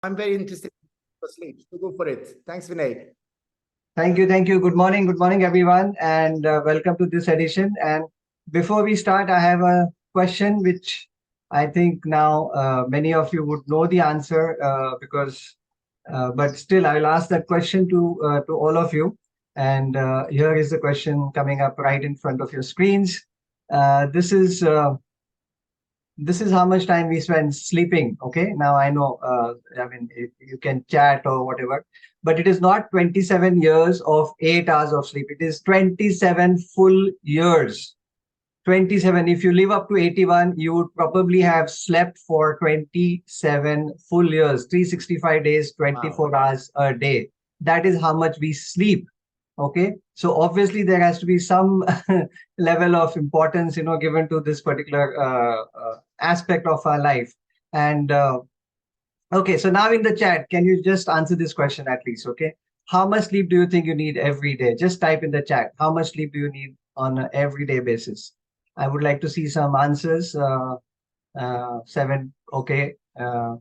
I'm very interested in sleep. So go for it. Thanks, Vinay. Thank you. Thank you. Good morning, everyone, and welcome to this edition. And before we start, I have a question which I think now many of you would know the answer but still, I'll ask that question to all of you. And here is the question coming up right in front of your screens. This is how much time we spend sleeping. Okay, now I know, you can chat or whatever, but it is not 27 years of 8 hours of sleep. It is 27 full years. 27. If you live up to 81, you would probably have slept for 27 full years, 365 days, 24 hours a day. That is how much we sleep. Okay, so obviously there has to be some level of importance, given to this particular aspect of our life. And okay, so now in the chat, can you just answer this question at least? Okay, how much sleep do you think you need every day? Just type in the chat. How much sleep do you need on an everyday basis? I would like to see some answers. Seven, okay. 7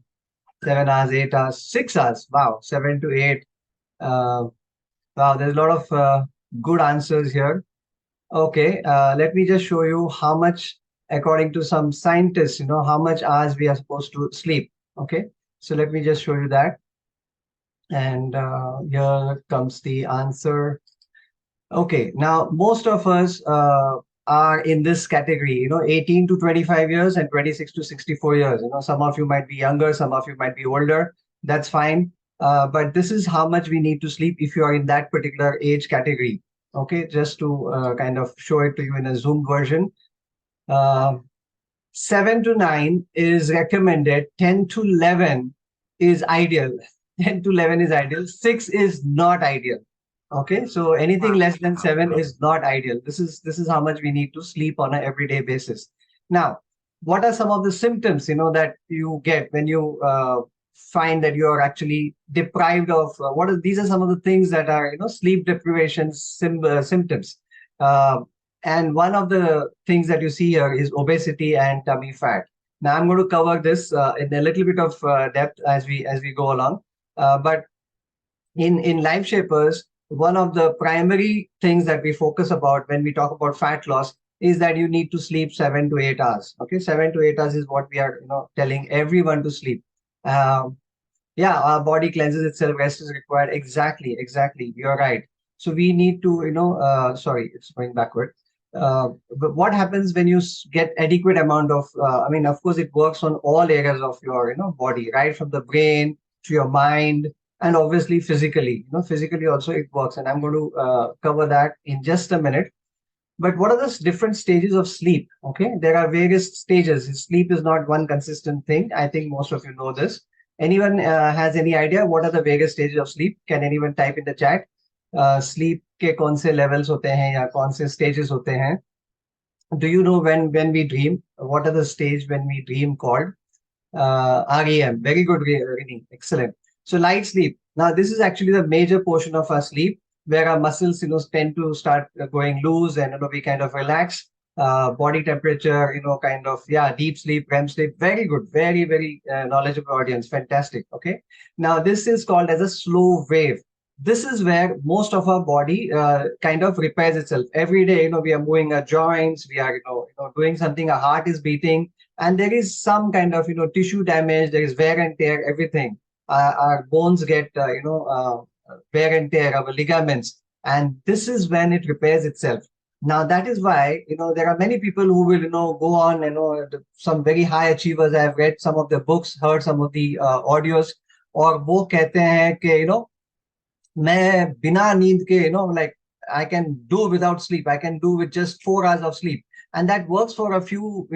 hours, 8 hours, 6 hours. Wow, 7 to 8. Wow, there's a lot of good answers here. Okay, let me just show you how much, according to some scientists, how much hours we are supposed to sleep. Okay, so let me just show you that. And here comes the answer. Okay, now most of us are in this category, 18 to 25 years and 26 to 64 years. Some of you might be younger, some of you might be older. That's fine. But this is how much we need to sleep if you are in that particular age category. Okay, just to kind of show it to you in a zoomed version. 7 to 9 is recommended. 10 to 11 is ideal. 10 to 11 is ideal. 6 is not ideal. Okay, so anything less than 7 is not ideal. This is how much we need to sleep on an everyday basis. Now, what are some of the symptoms that you get when you find that you are actually deprived of these are some of the things that are sleep deprivation symptoms. And one of the things that you see here is obesity and tummy fat. Now I'm going to cover this in a little bit of depth as we go along. But in Life Shapers, one of the primary things that we focus about when we talk about fat loss is that you need to sleep 7 to 8 hours. Okay, 7 to 8 hours is what we are telling everyone to sleep. Yeah, our body cleanses itself, rest is required. Exactly, you're right. So we need to sorry, it's going backward. But what happens when you get adequate amount of of course it works on all areas of your body, right from the brain to your mind, and obviously physically. Physically also it works, and I'm going to cover that in just a minute. But what are the different stages of sleep? Okay, there are various stages. Sleep is not one consistent thing. I think most of you know this. Anyone has any idea what are the various stages of sleep? Can anyone type in the chat? Sleep के कौन से levels होते हैं या कौन से stages होते हैं? Do you know when we dream? What are the stage when we dream called? REM. Very good, Rini. Excellent. So light sleep. Now this is actually the major portion of our sleep, where our muscles tend to start going loose, and we kind of relax. Body temperature, kind of, yeah, deep sleep, REM sleep. Very good. Very, very knowledgeable audience. Fantastic. Okay. Now this is called as a slow wave. This is where most of our body kind of repairs itself. Every day, we are moving our joints, we are, doing something, our heart is beating, and there is some kind of, tissue damage, there is wear and tear, everything. Our bones get, wear and tear, our ligaments, and this is when it repairs itself. Now, that is why, there are many people who will, go on, some very high achievers. I have read some of the books, heard some of the audios, और वो कहते हैं कि, मैं बिना नींद के like I can do without sleep, I can do with just 4 hours of sleep, and that works for a few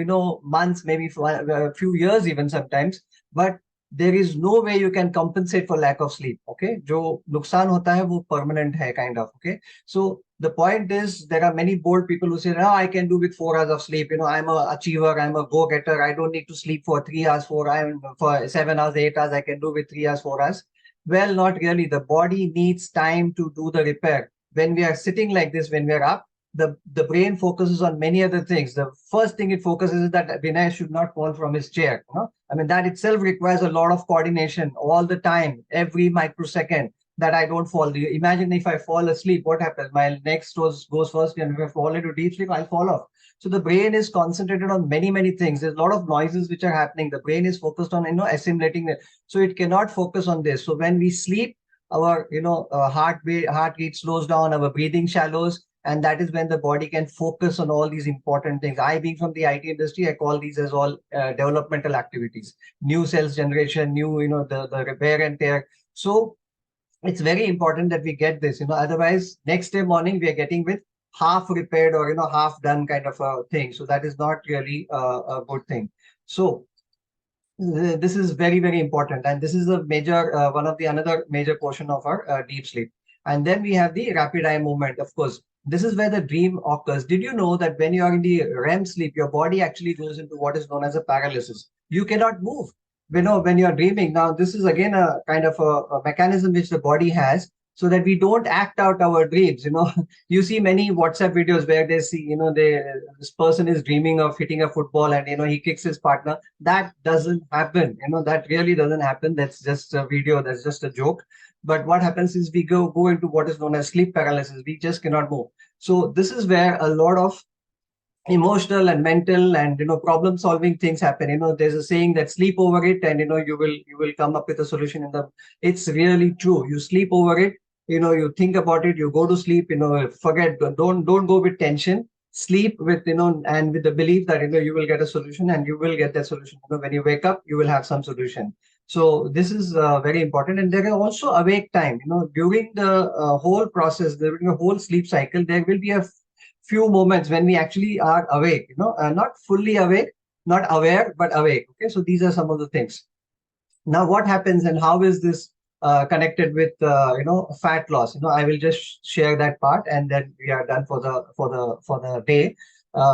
months, maybe for a few years even sometimes. But there is no way you can compensate for lack of sleep. Okay, जो नुकसान होता है वो permanent है, kind of. Okay, so the point is, there are many bold people who say, no, I can do with 4 hours of sleep, I'm a achiever, I'm a go-getter, I don't need to sleep for 3 hours, for 7 hours, 8 hours, I can do with 3 hours, 4 hours. Well, not really. The body needs time to do the repair. When we are sitting like this, when we are up, the brain focuses on many other things. The first thing it focuses is that Vinay should not fall from his chair. I mean, that itself requires a lot of coordination all the time, every microsecond, that I don't fall. Imagine if I fall asleep, what happens? My neck goes first, and if I fall into deep sleep, I'll fall off. So the brain is concentrated on many, many things. There's a lot of noises which are happening. The brain is focused on, assimilating it. So it cannot focus on this. So when we sleep, our, heartbeat slows down, our breathing shallows, and that is when the body can focus on all these important things. I, being from the IT industry, I call these as all developmental activities, new cells generation, new, the repair and tear. So it's very important that we get this, otherwise next day morning we are getting with half repaired or, half done kind of a thing. So that is not really a good thing. So this is very, very important. And this is a major, another major portion of our deep sleep. And then we have the rapid eye movement. Of course, this is where the dream occurs. Did you know that when you are in the REM sleep, your body actually goes into what is known as a paralysis? You cannot move. When you are dreaming. Now, this is again a kind of a mechanism which the body has, so that we don't act out our dreams. You see many WhatsApp videos where they see, this person is dreaming of hitting a football and, he kicks his partner. That doesn't happen. That really doesn't happen. That's just a video. That's just a joke. But what happens is we go into what is known as sleep paralysis. We just cannot move. So this is where a lot of emotional and mental and problem solving things happen. There's a saying that sleep over it and you will come up with a solution. It's really true. You sleep over it, you think about it, you go to sleep, forget, don't go with tension. Sleep with and with the belief that you will get a solution, and you will get that solution. When you wake up, you will have some solution. So this is very important. And there is also awake time. During the whole process, during the whole sleep cycle, there will be a few moments when we actually are awake, not fully awake, not aware, but awake. Okay, so these are some of the things. Now, what happens and how is this connected with fat loss? I will just share that part, and then we are done for the day.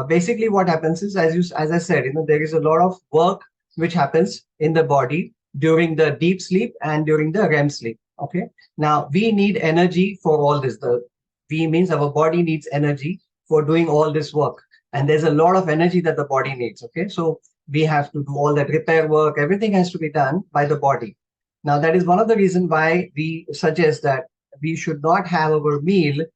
Basically, what happens is, as I said, there is a lot of work which happens in the body during the deep sleep and during the REM sleep. Okay, now we need energy for all this. The V means our body needs energy for doing all this work. And there's a lot of energy that the body needs. Okay, so we have to do all that repair work. Everything has to be done by the body. Now, that is one of the reasons why we suggest that we should not have our meal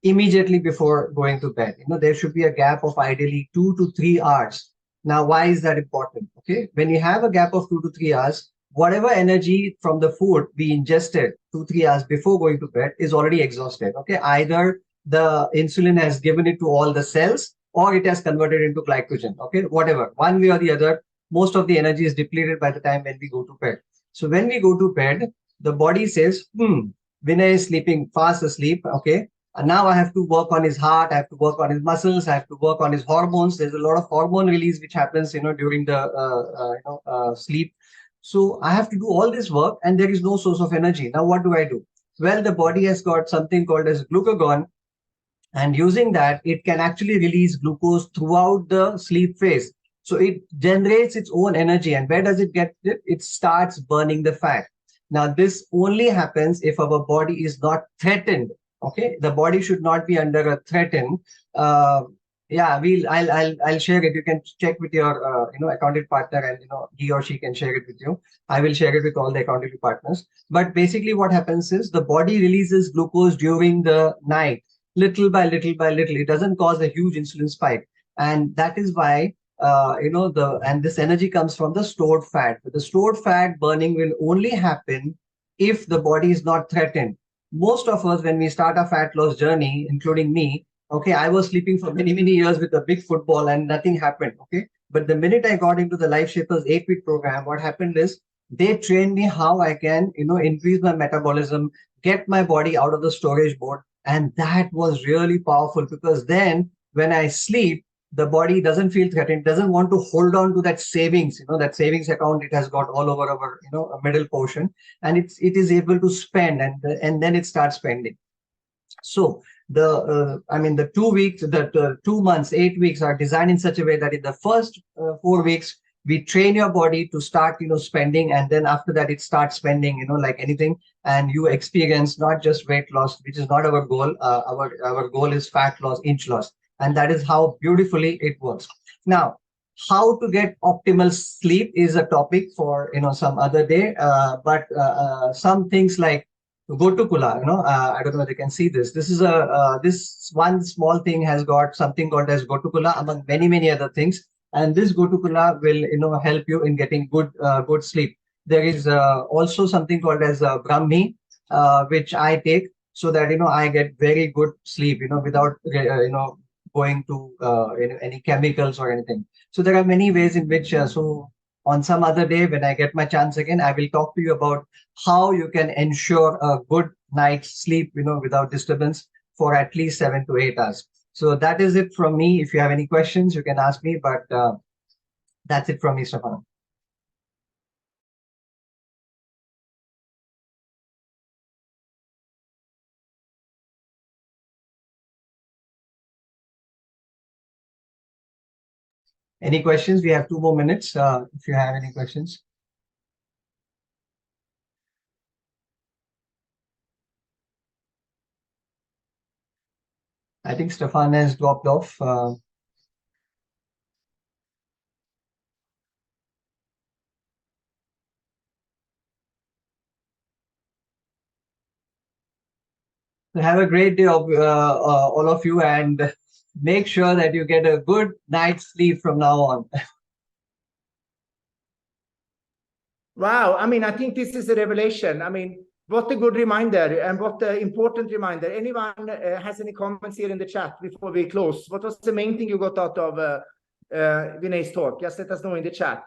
immediately before going to bed. There should be a gap of ideally 2 to 3 hours. Now, why is that important? Okay, when you have a gap of 2 to 3 hours, whatever energy from the food we ingested 2-3 hours before going to bed is already exhausted. Okay, either the insulin has given it to all the cells, or it has converted into glycogen. Okay, whatever, one way or the other, most of the energy is depleted by the time when we go to bed. So when we go to bed, the body says, Vinay is sleeping fast asleep. Okay, and now I have to work on his heart, I have to work on his muscles, I have to work on his hormones. There's a lot of hormone release which happens, during the sleep. So I have to do all this work, and there is no source of energy. Now, what do I do? Well, the body has got something called as glucagon, and using that, it can actually release glucose throughout the sleep phase. So it generates its own energy. And where does it get it? It starts burning the fat. Now, this only happens if our body is not threatened. Okay, the body should not be under a threaten. I'll share it. You can check with your accountant partner, and he or she can share it with you. I will share it with all the accounting partners. But basically, what happens is the body releases glucose during the night, little by little by little. It doesn't cause a huge insulin spike, and that is why and this energy comes from the stored fat. But the stored fat burning will only happen if the body is not threatened. Most of us, when we start a fat loss journey, including me, okay, I was sleeping for many, many years with a big football and nothing happened. Okay, but the minute I got into the Life Shapers 8-week program, what happened is they trained me how I can, increase my metabolism, get my body out of the storage mode. And that was really powerful, because then when I sleep, the body doesn't feel threatened, doesn't want to hold on to that savings, that savings account it has got all over our, middle portion, and it is able to spend, and then it starts spending. So the 2 weeks, the 2 months, 8 weeks are designed in such a way that in the first 4 weeks, we train your body to start, spending, and then after that, it starts spending, like anything, and you experience not just weight loss, which is not our goal. Our goal is fat loss, inch loss. and that is how beautifully it works. Now, how to get optimal sleep is a topic for some other day. But some things like Gotukula, I don't know if you can see this. This is this one small thing has got something called as Gotukula among many other things, and this Gotukula will help you in getting good sleep. There is also something called as Brahmi, which I take so that I get very good sleep, without going to any chemicals or anything. So there are many ways in which, so on some other day when I get my chance again, I will talk to you about how you can ensure a good night's sleep, without disturbance for at least 7 to 8 hours. So that is it from me. If you have any questions, you can ask me, but that's it from me, Stefano. Any questions? We have 2 more minutes. If you have any questions. I think Stefan has dropped off. Have a great day, all of you, and make sure that you get a good night's sleep from now on. Wow. I mean, I think this is a revelation. I mean, what a good reminder and what an important reminder. Anyone has any comments here in the chat before we close? What was the main thing you got out of Vinay's talk? Just let us know in the chat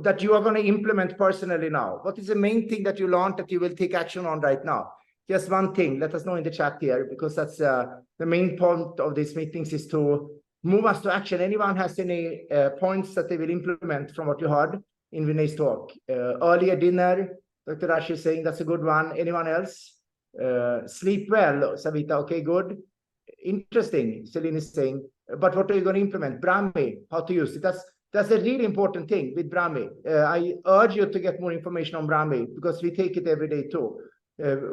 that you are going to implement personally now. What is the main thing that you learned that you will take action on right now? Just one thing. Let us know in the chat here, because that's the main point of these meetings, is to move us to action. Anyone has any points that they will implement from what you heard in Vinay's talk? Earlier dinner, Dr. Rashi is saying that's a good one. Anyone else? Sleep well, Savita. Okay, good. Interesting, Celine is saying. But what are you going to implement? Brahmi, how to use it. That's a really important thing with Brahmi. I urge you to get more information on Brahmi, because we take it every day too.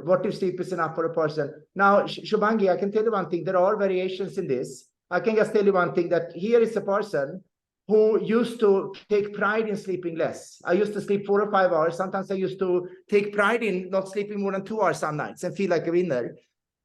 What if sleep is enough for a person? Now, Shubhangi, I can tell you one thing. There are variations in this. I can just tell you one thing, that here is a person who used to take pride in sleeping less. I used to sleep 4 or 5 hours. Sometimes I used to take pride in not sleeping more than 2 hours some nights and feel like a winner.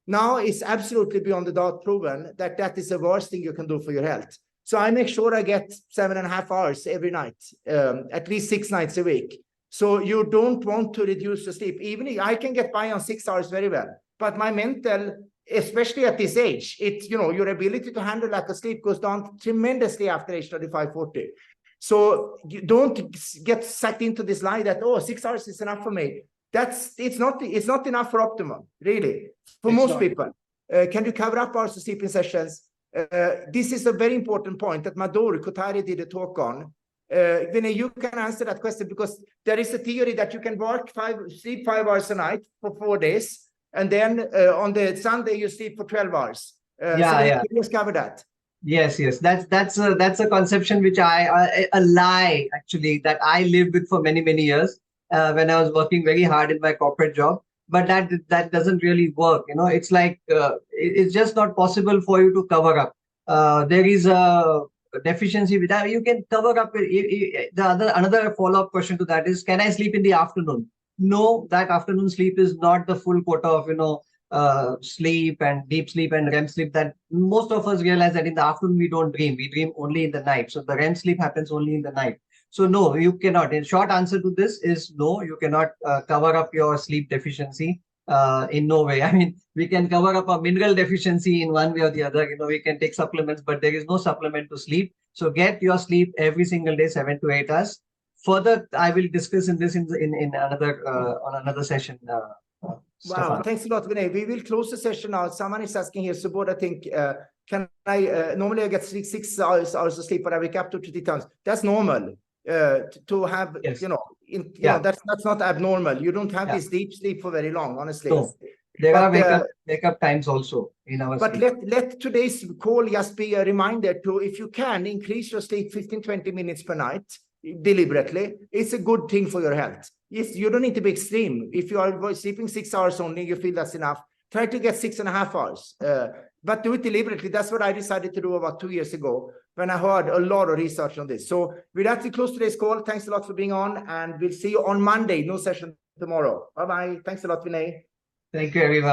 Now it's absolutely beyond the doubt proven that that is the worst thing you can do for your health. So I make sure I get 7.5 hours every night, at least 6 nights a week. So you don't want to reduce the sleep. Even I can get by on 6 hours very well, but my mental, especially at this age, it's, your ability to handle lack of sleep goes down tremendously after age 35, 40. So you don't get sucked into this lie that, 6 hours is enough for me. It's not enough for optimum, really, for most people. Can you cover up hours of sleeping sessions? This is a very important point that Madhur Kothari did a talk on. Vinay, you can answer that question, because there is a theory that you can sleep 5 hours a night for 4 days, and then on the Sunday you sleep for 12 hours. Yeah. Let's cover that. Yes. That's a conception which a lie actually that I lived with for many years when I was working very hard in my corporate job. But that doesn't really work. It's like it's just not possible for you to cover up. There is a deficiency with that. You can cover up. Another follow-up question to that is, can I sleep in the afternoon? No, that afternoon sleep is not the full quota of sleep and deep sleep and REM sleep. That most of us realize that in the afternoon we don't dream. We dream only in the night. So the REM sleep happens only in the night. So no, you cannot. In short answer to this is no, you cannot cover up your sleep deficiency in no way. I mean, we can cover up a mineral deficiency in one way or the other. We can take supplements, but there is no supplement to sleep. So get your sleep every single day, 7 to 8 hours. Further, I will discuss in another on another session. Wow, Stefan. thanks a lot, Vinay. We will close the session now. Someone is asking here, Subodh, I think, can I, normally I get 6 hours of sleep, but I wake up to 3 times. That's normal. To have, Yes. That's not abnormal. You don't have this deep sleep for very long, honestly. No. There are wake up times also in our but sleep. let today's call just be a reminder to, if you can, increase your sleep 15-20 minutes per night deliberately. It's a good thing for your health. Yes, you don't need to be extreme. If you are sleeping 6 hours only, you feel that's enough. Try to get 6.5 hours. but do it deliberately. That's what I decided to do about 2 years ago when I heard a lot of research on this. So with that, we close today's call. Thanks a lot for being on, and we'll see you on Monday. No session tomorrow. Bye-bye. Thanks a lot, Vinay. Thank you, everyone.